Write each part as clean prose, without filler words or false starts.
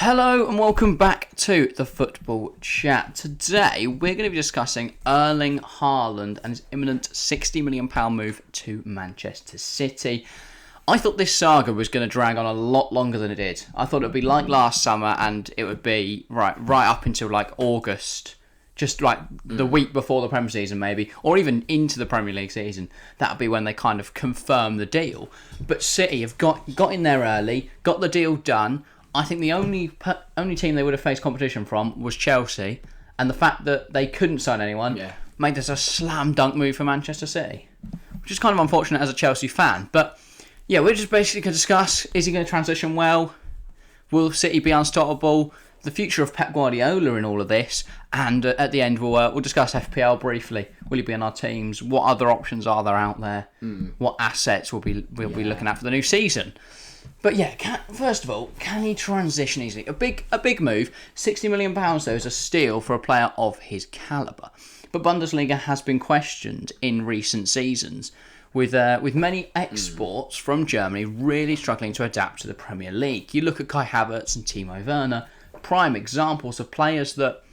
Hello and welcome back to the Football Chat. Today we're going to be discussing Erling Haaland and his imminent £60 million move to Manchester City. I thought this saga was going to drag on a lot longer than it did. I thought it would be like last summer and it would be right up until like August, just like the week before the Premier season maybe, or even into the Premier League season. That would be when they kind of confirm the deal. But City have got in there early, got the deal done. I think the only team they would have faced competition from was Chelsea, and the fact that they couldn't sign anyone made this a slam dunk move for Manchester City, which is kind of unfortunate as a Chelsea fan. But yeah, we're just basically going to discuss: is he going to transition well? Will City be unstoppable? The future of Pep Guardiola in all of this, and at the end we'll discuss FPL briefly. Will he be on our teams? What other options are there out there? What assets we'll be looking at for the new season? But yeah, first of all, can he transition easily? A big move. £60 million though is a steal for a player of his calibre. But Bundesliga has been questioned in recent seasons, with many exports from Germany really struggling to adapt to the Premier League. You look at Kai Havertz and Timo Werner, prime examples of players that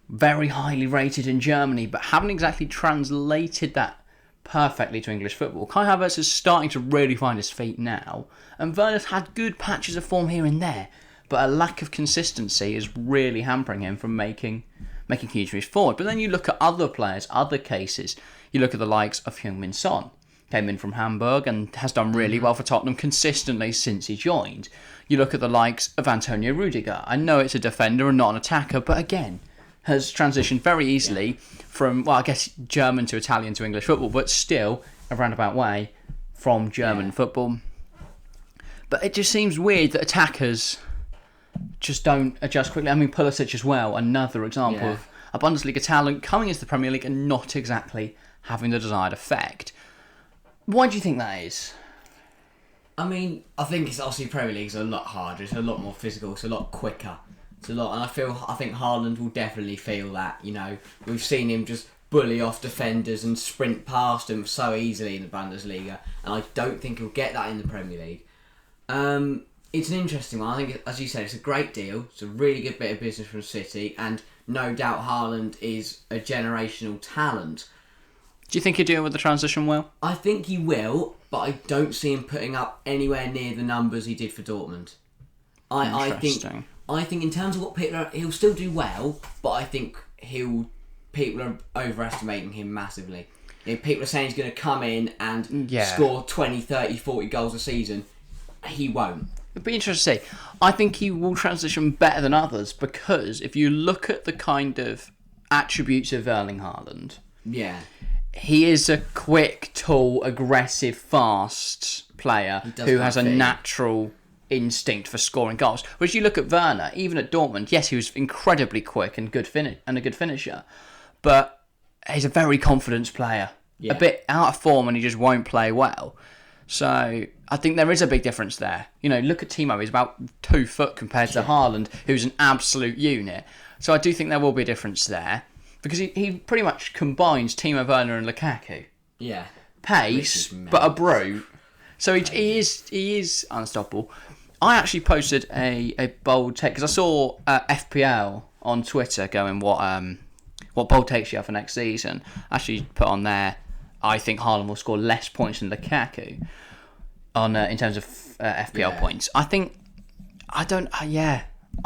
very highly rated in Germany, but haven't exactly translated that perfectly to English football. Kai Havertz is starting to really find his feet now, and Werner's had good patches of form here and there, but a lack of consistency is really hampering him from making huge moves forward. But then you look at other players, other cases. You look at the likes of Heung-min Son, came in from Hamburg and has done really well for Tottenham consistently since he joined. You look at the likes of Antonio Rudiger. I know it's a defender and not an attacker, but again, has transitioned very easily from, well, I guess German to Italian to English football, but still a roundabout way from German football. But it just seems weird that attackers just don't adjust quickly. I mean, Pulisic as well, another example of a Bundesliga talent coming into the Premier League and not exactly having the desired effect. Why do you think that is? I mean, I think it's obviously Premier League's a lot harder. It's a lot more physical. It's a lot quicker. It's a lot, and I think Haaland will definitely feel that. You know, we've seen him just bully off defenders and sprint past them so easily in the Bundesliga, and I don't think he'll get that in the Premier League. It's an interesting one. I think, as you said, it's a great deal. It's a really good bit of business from City, and no doubt Haaland is a generational talent. Do you think he'll deal with the transition well? I think he will, but I don't see him putting up anywhere near the numbers he did for Dortmund. I think in terms of what people are, he'll still do well, but I think people are overestimating him massively. You know, people are saying he's going to come in and score 20, 30, 40 goals a season. He won't. It'd be interesting to see. I think he will transition better than others, because if you look at the kind of attributes of Erling Haaland, he is a quick, tall, aggressive, fast player who has a natural instinct for scoring goals. Whereas you look at Werner, even at Dortmund, yes, he was incredibly quick and a good finisher, but he's a very confident player. A bit out of form and he just won't play well. So I think there is a big difference there. You know, look at Timo, he's about 2 foot compared to Haaland, who's an absolute unit. So I do think there will be a difference there, because he pretty much combines Timo Werner and Lukaku. Yeah. Pace, but a brute. So he is unstoppable. I actually posted a bold take, because I saw FPL on Twitter going, what bold takes you have for next season? Actually put on there, I think Haaland will score less points than Lukaku in terms of FPL points. I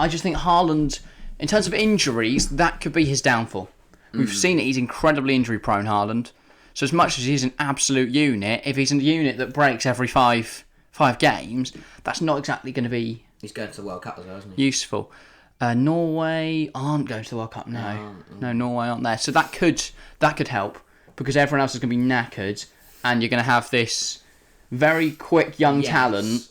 just think Haaland, in terms of injuries, that could be his downfall. We've seen it, he's incredibly injury prone, Haaland. So as much as he's an absolute unit, if he's a unit that breaks every five games, that's not exactly going to be... He's going to the World Cup as well, isn't he? Useful. Norway aren't going to the World Cup, no. No, Norway aren't there. So that could help, because everyone else is going to be knackered, and you're going to have this very quick young talent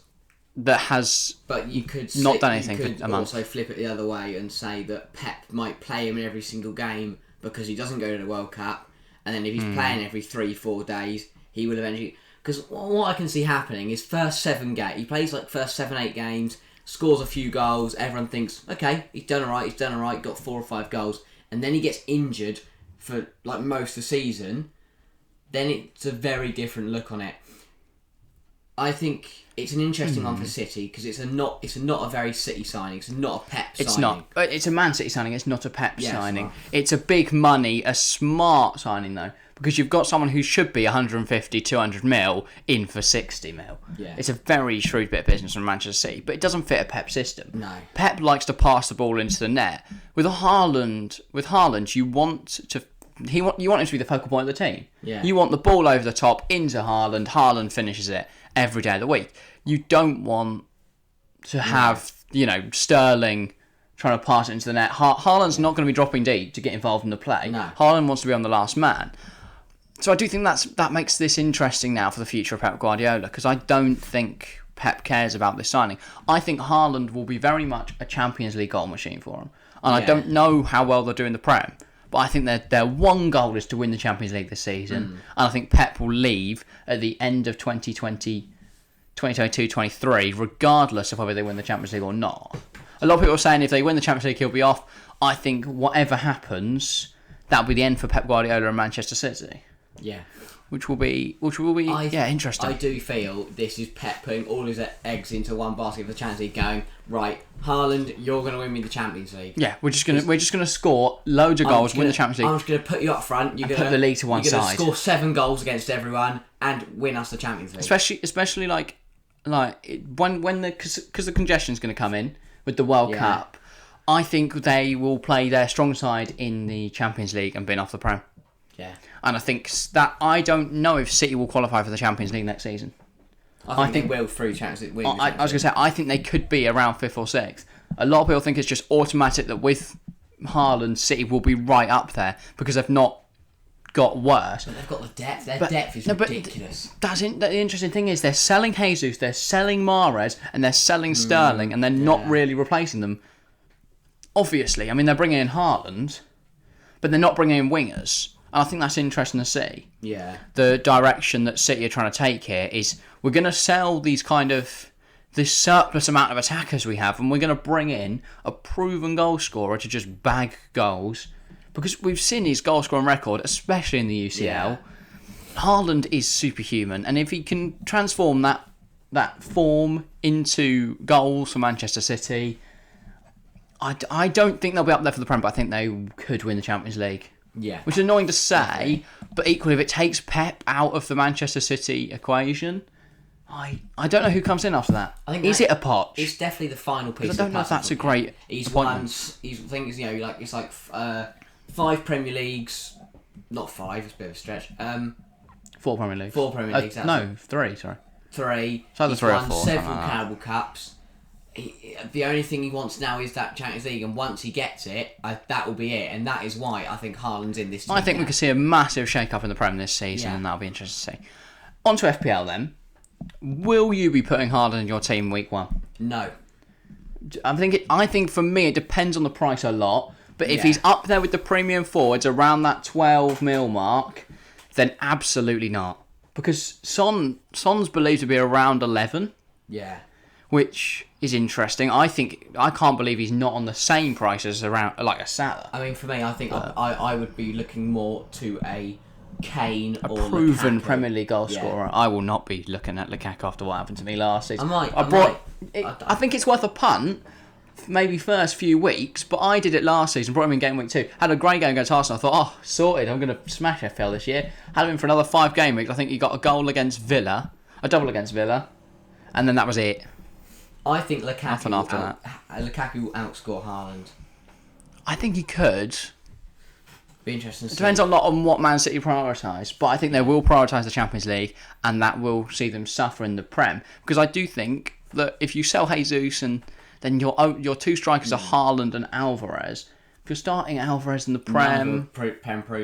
that has done anything for a month. Also flip it the other way and say that Pep might play him in every single game because he doesn't go to the World Cup, and then if he's playing every 3-4 days, he will eventually... Because what I can see happening is first 7 games, he plays like first 7-8 games, scores a few goals, everyone thinks, okay, he's done alright, got 4 or 5 goals, and then he gets injured for like most of the season, then it's a very different look on it. I think it's an interesting one for City because it's not a very City signing. It's not a Pep signing. It's not. It's a Man City signing. It's not a Pep signing. Well. It's a big money, a smart signing though, because you've got someone who should be 150, 200 mil in for 60 mil. Yeah. It's a very shrewd bit of business from Manchester City, but it doesn't fit a Pep system. No. Pep likes to pass the ball into the net. With Haaland, you want him to be the focal point of the team. Yeah. You want the ball over the top into Haaland. Haaland finishes it every day of the week. You don't want to have, Sterling trying to pass it into the net. Haaland's not going to be dropping deep to get involved in the play. No. Haaland wants to be on the last man. So I do think that makes this interesting now for the future of Pep Guardiola, because I don't think Pep cares about this signing. I think Haaland will be very much a Champions League goal machine for him. And I don't know how well they're doing the Prem, but I think their one goal is to win the Champions League this season. And I think Pep will leave at the end of 2022-23, regardless of whether they win the Champions League or not. A lot of people are saying if they win the Champions League, he'll be off. I think whatever happens, that'll be the end for Pep Guardiola and Manchester City. Yeah. Which will be interesting. I do feel this is Pep putting all his eggs into one basket for the Champions League, going, right, Haaland, you're going to win me the Champions League. Yeah, we're just gonna score loads of goals, win the Champions League. I'm just going to put you up front. You're going put the league to one You're side. going to score 7 goals against everyone and win us the Champions League. Especially like when because the congestion's going to come in with the World Cup. I think they will play their strong side in the Champions League and bin off the Prem. Yeah. And I think that I don't know if City will qualify for the Champions League next season. I think they will through Champions League. I was going to say, I think they could be around 5th or 6th. A lot of people think it's just automatic that with Haaland, City will be right up there because they've not got worse. But they've got the depth. Their depth is ridiculous. The interesting thing is they're selling Jesus, they're selling Mahrez, and they're selling Sterling, and they're not really replacing them. Obviously, I mean, they're bringing in Haaland, but they're not bringing in wingers. And I think that's interesting to see. Yeah. The direction that City are trying to take here is we're going to sell this surplus amount of attackers we have, and we're going to bring in a proven goal scorer to just bag goals. Because we've seen his goal scoring record, especially in the UCL. Yeah. Haaland is superhuman, and if he can transform that form into goals for Manchester City, I don't think they'll be up there for the Prem, but I think they could win the Champions League. Yeah. Which is annoying to say, but equally, if it takes Pep out of the Manchester City equation, I don't know who comes in after that. Is it a Poch? It's definitely the final piece. I don't know if that's a great appointment. It's like 5 Premier Leagues, not 5. It's a bit of a stretch. 4 Premier Leagues. 4 Premier Leagues. No, 3. Sorry. 3. So he's 3 or won 4. several Carabao Cups. The only thing he wants now is that Champions League, and once he gets it, that will be it. And that is why I think Haaland's in this team. I think we could see a massive shake-up in the Prem this season, and that'll be interesting to see. On to FPL then. Will you be putting Haaland in your team week 1? No. I think for me it depends on the price a lot. But if he's up there with the premium forwards around that 12 mil mark, then absolutely not. Because Son's believed to be around 11. Yeah. Which is interesting. I can't believe he's not on the same price as around like a Salah. I mean, for me, I think I would be looking more to a Kane or a proven Lukaku. Premier League goal scorer. I will not be looking at Lukaku after what happened to me last season. I think it's worth a punt. Maybe first few weeks, but I did it last season. Brought him in game week 2. Had a great game against Arsenal. I thought, sorted. I'm going to smash FPL this year. Had him in for another 5 game weeks. I think he got a goal against Villa, a double against Villa, and then that was it. I think Lukaku will outscore Haaland. I think he could. Be interesting to see. It depends a lot on what Man City prioritise, but I think they will prioritise the Champions League, and that will see them suffer in the Prem. Because I do think that if you sell Jesus and then your 2 strikers are Haaland and Alvarez, if you're starting Alvarez in the Prem,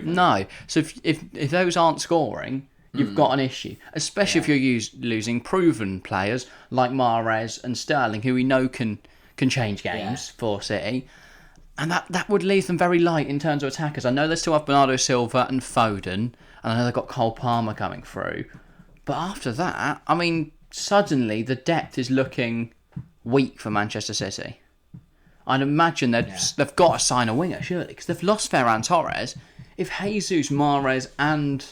no. So if those aren't scoring, you've got an issue, especially if you're losing proven players like Mahrez and Sterling, who we know can change games for City. And that would leave them very light in terms of attackers. I know they still have Bernardo Silva and Foden, and I know they've got Cole Palmer coming through. But after that, I mean, suddenly the depth is looking weak for Manchester City. I'd imagine they've got to sign a winger, surely, because they've lost Ferran Torres. If Jesus, Mahrez and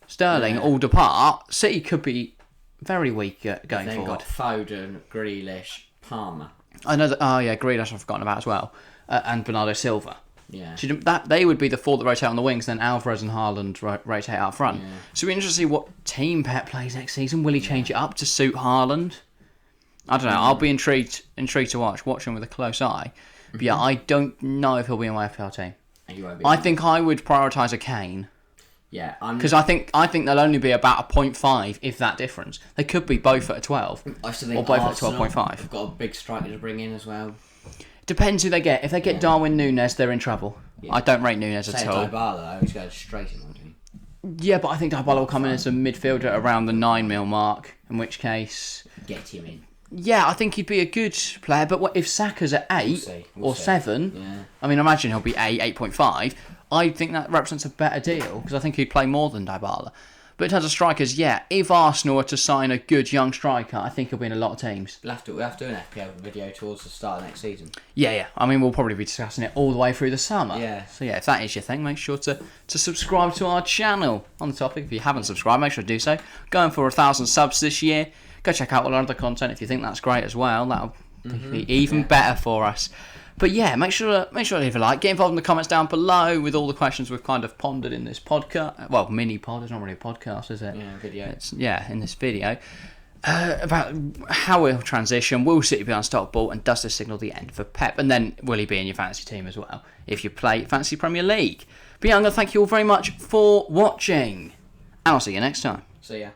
Sterling all depart, City could be very weak going Then forward. got Foden, Grealish, Palmer. I know that. Oh yeah, Grealish I've forgotten about as well, and Bernardo Silva. Yeah. So that they would be the four that rotate on the wings. Then Alvarez and Haaland rotate out front. Yeah. So we're interested to see what team Pep plays next season. Will he change it up to suit Haaland? I don't know. I'll be intrigued to watch him with a close eye. But yeah, I don't know if he'll be in my FPL team. You won't be I think I would prioritise a Kane. Yeah, because I think they'll only be about a 0.5 if that difference. They could be both at a 12, I still think or both Arsenal at 12.5. have got a big striker to bring in as well. Depends who they get. If they get Darwin Núñez, they're in trouble. Yeah. I don't rate Núñez Say at all. Dybala though, he's going straight in my team. Yeah, but I think Dybala will come in as a midfielder around the 9 mil mark. In which case, Get him in. yeah, I think he'd be a good player. But what if Saka's at 8 or 7? Yeah. I mean, imagine he'll be 8, 8.5. I think that represents a better deal because I think he'd play more than Dybala. But in terms of strikers, yeah, if Arsenal were to sign a good young striker, I think he'll be in a lot of teams. We'll have to do an FPL video towards the start of next season. Yeah. I mean, we'll probably be discussing it all the way through the summer. Yeah. So yeah, if that is your thing, make sure to subscribe to our channel. On the topic, if you haven't subscribed, make sure to do so. Going for 1,000 subs this year. Go check out all our other content if you think that's great as well. That'll be even better for us. But yeah, make sure to leave a like. Get involved in the comments down below with all the questions we've kind of pondered in this podcast. Well, mini pod. It's not really a podcast, is it? Yeah, video. In this video. About how we'll transition. Will City be unstoppable? And does this signal the end for Pep? And then will he be in your fantasy team as well if you play Fantasy Premier League? But yeah, I'm going to thank you all very much for watching. And I'll see you next time. See ya.